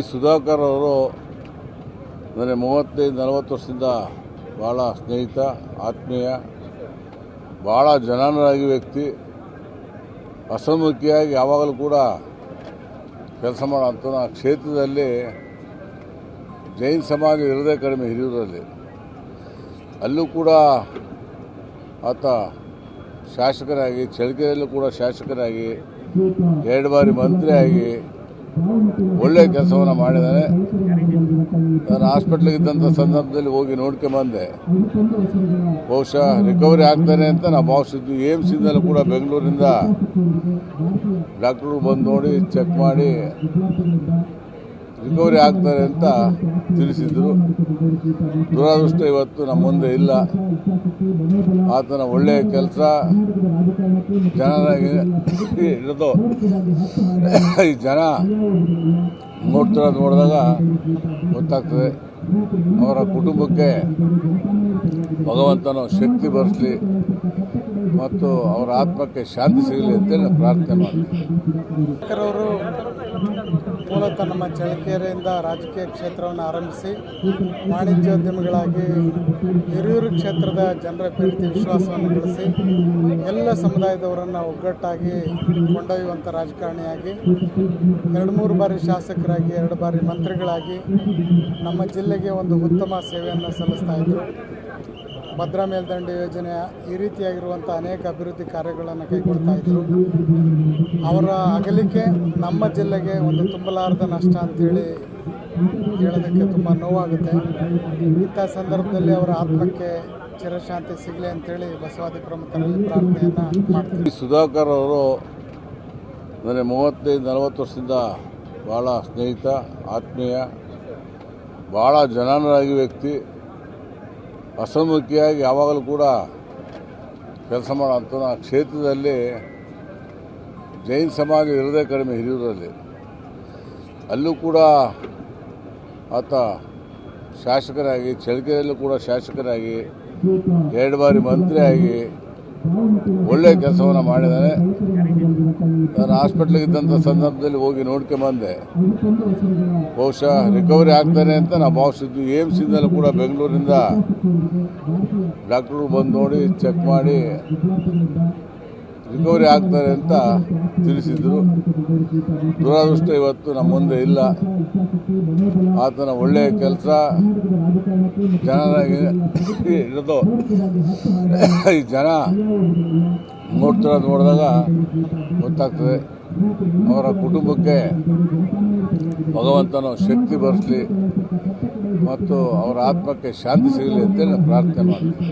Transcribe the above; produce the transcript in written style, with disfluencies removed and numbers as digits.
ಸುಧಾಕರ್ ಅವರು ನನಗೆ 35-40 ವರ್ಷದಿಂದ ಭಾಳ ಸ್ನೇಹಿತ, ಆತ್ಮೀಯ, ಭಾಳ ಜನಾನುರಾಗಿ ವ್ಯಕ್ತಿ. ಹಸನ್ಮುಖಿಯಾಗಿ ಯಾವಾಗಲೂ ಕೂಡ ಕೆಲಸ ಮಾಡೋಂಥ ಆ ಕ್ಷೇತ್ರದಲ್ಲಿ ಜೈನ್ ಸಮಾಜ ಇರೋದೇ ಕಡಿಮೆ ಹಿರಿಯೂರಲ್ಲಿ. ಅಲ್ಲೂ ಕೂಡ ಆತ ಶಾಸಕರಾಗಿ, ಚಳ್ಳಕೆರೆಯಲ್ಲೂ ಕೂಡ ಶಾಸಕರಾಗಿ, 2 ಬಾರಿ ಮಂತ್ರಿಯಾಗಿ ಒಳ್ಳೆಯ ಕೆಲಸವನ್ನು ಮಾಡಿದ್ದಾನೆ. ನಾನು ಹಾಸ್ಪಿಟ್ಲಿಗಿದ್ದಂಥ ಸಂದರ್ಭದಲ್ಲಿ ಹೋಗಿ ನೋಡ್ಕೊಂಬಂದೆ. ಬಹುಶಃ ರಿಕವರಿ ಆಗ್ತಾನೆ ಅಂತ ನಾವು ಭಾವಿಸಿದ್ವಿ. ಏಮ್ಸಿಂದಲೂ ಕೂಡ ಬೆಂಗಳೂರಿಂದ ಡಾಕ್ಟ್ರು ಬಂದು ನೋಡಿ ಚೆಕ್ ಮಾಡಿ ರಿಕವರಿ ಆಗ್ತಾರೆ ಅಂತ ತಿಳಿಸಿದ್ರು. ದುರದೃಷ್ಟ ಇವತ್ತು ನಮ್ಮ ಮುಂದೆ ಇಲ್ಲ. ಆತನ ಒಳ್ಳೆಯ ಕೆಲಸ ಜನರಾಗಿ ಇರೋದು ಈ ಜನ ನೋಡಿದಾಗ ಗೊತ್ತಾಗ್ತದೆ. ಅವರ ಕುಟುಂಬಕ್ಕೆ ಭಗವಂತನ ಶಕ್ತಿ ಬರಲಿ ಮತ್ತು ಅವರ ಆತ್ಮಕ್ಕೆ ಶಾಂತಿ ಸಿಗಲಿ ಅಂತೇಳಿ ನಾನು ಪ್ರಾರ್ಥನೆ ಮಾಡ್ತೀನಿ. ಅವರು ಮೂಲತಃ ನಮ್ಮ ಚಳ್ಳಕೆರೆಯಿಂದ ರಾಜಕೀಯ ಕ್ಷೇತ್ರವನ್ನು ಆರಂಭಿಸಿ ವಾಣಿಜ್ಯೋದ್ಯಮಿಗಳಾಗಿ ಹಿರಿಯೂರು ಕ್ಷೇತ್ರದ ಜನರ ಪ್ರೀತಿ ವಿಶ್ವಾಸವನ್ನು ಗಳಿಸಿ ಎಲ್ಲ ಸಮುದಾಯದವರನ್ನು ಒಗ್ಗಟ್ಟಾಗಿ ಕೊಂಡೊಯ್ಯುವಂಥ ರಾಜಕಾರಣಿಯಾಗಿ 2-3 ಬಾರಿ ಶಾಸಕರಾಗಿ, 2 ಬಾರಿ ಮಂತ್ರಿಗಳಾಗಿ ನಮ್ಮ ಜಿಲ್ಲೆಗೆ ಒಂದು ಉತ್ತಮ ಸೇವೆಯನ್ನು ಸಲ್ಲಿಸ್ತಾ ಇದ್ದರು. ಭದ್ರಾ ಮೇಲ್ದಂಡೆ ಯೋಜನೆ, ಈ ರೀತಿಯಾಗಿರುವಂಥ ಅನೇಕ ಅಭಿವೃದ್ಧಿ ಕಾರ್ಯಗಳನ್ನು ಕೈಗೊಳ್ತಾ ಇದ್ದರು. ಅವರ ಅಗಲಿಕೆ ನಮ್ಮ ಜಿಲ್ಲೆಗೆ ಒಂದು ತುಂಬಲಾರದ ನಷ್ಟ ಅಂಥೇಳಿ ಹೇಳೋದಕ್ಕೆ ತುಂಬ ನೋವಾಗುತ್ತೆ. ಇಂಥ ಸಂದರ್ಭದಲ್ಲಿ ಅವರ ಆತ್ಮಕ್ಕೆ ಚಿರಶಾಂತಿ ಸಿಗಲಿ ಅಂತೇಳಿ ಬಸವಾದಿ ಪ್ರಮುಖರಲ್ಲಿ ಪ್ರಾರ್ಥನೆಯನ್ನು ಮಾಡ್ತೀವಿ. ಸುಧಾಕರ್ ಅವರು ನನಗೆ 35-40 ವರ್ಷದಿಂದ ಭಾಳ ಸ್ನೇಹಿತ, ಆತ್ಮೀಯ, ಭಾಳ ಜನಾನುರಾಗಿ ವ್ಯಕ್ತಿ. ಹಸನ್ಮುಖಿಯಾಗಿ ಯಾವಾಗಲೂ ಕೂಡ ಕೆಲಸ ಮಾಡೋಂಥ ಆ ಕ್ಷೇತ್ರದಲ್ಲಿ ಜೈನ್ ಸಮಾಜ ಇರೋದೇ ಕಡಿಮೆ ಹಿರಿಯೂರಲ್ಲಿ. ಅಲ್ಲೂ ಕೂಡ ಆತ ಶಾಸಕರಾಗಿ, ಚಳ್ಳಕೆರೆಯಲ್ಲೂ ಕೂಡ ಶಾಸಕರಾಗಿ, 2 ಬಾರಿ ಮಂತ್ರಿಯಾಗಿ ಒಳ್ಳೆಯ ಕೆಲಸವನ್ನು ಮಾಡಿದ್ದಾನೆ. ನಾನು ಹಾಸ್ಪಿಟ್ಲಿಗಿದ್ದಂಥ ಸಂದರ್ಭದಲ್ಲಿ ಹೋಗಿ ನೋಡ್ಕೊಂಬಂದೆ. ಬಹುಶಃ ರಿಕವರಿ ಆಗ್ತಾನೆ ಅಂತ ನಾವು ಭಾವಿಸಿದ್ವಿ. ಏಮ್ಸಿಂದಲೂ ಕೂಡ ಬೆಂಗಳೂರಿಂದ ಡಾಕ್ಟ್ರು ಬಂದು ನೋಡಿ ಚೆಕ್ ಮಾಡಿ ರಿಕವರಿ ಆಗ್ತಾರೆ ಅಂತ ತಿಳಿಸಿದ್ರು. ದುರದೃಷ್ಟ ಇವತ್ತು ನಮ್ಮ ಮುಂದೆ ಇಲ್ಲ. ಆತನ ಒಳ್ಳೆಯ ಕೆಲಸ ಜನರಾಗಿ ಇರೋದು ಈ ಜನ ನೋಡಿದಾಗ ಗೊತ್ತಾಗ್ತದೆ. ಅವರ ಕುಟುಂಬಕ್ಕೆ ಭಗವಂತನ ಶಕ್ತಿ ಬರಲಿ ಮತ್ತು ಅವರ ಆತ್ಮಕ್ಕೆ ಶಾಂತಿ ಸಿಗಲಿ ಅಂತೇಳಿ ನಾನು ಪ್ರಾರ್ಥನೆ ಮಾಡ್ತೀನಿ.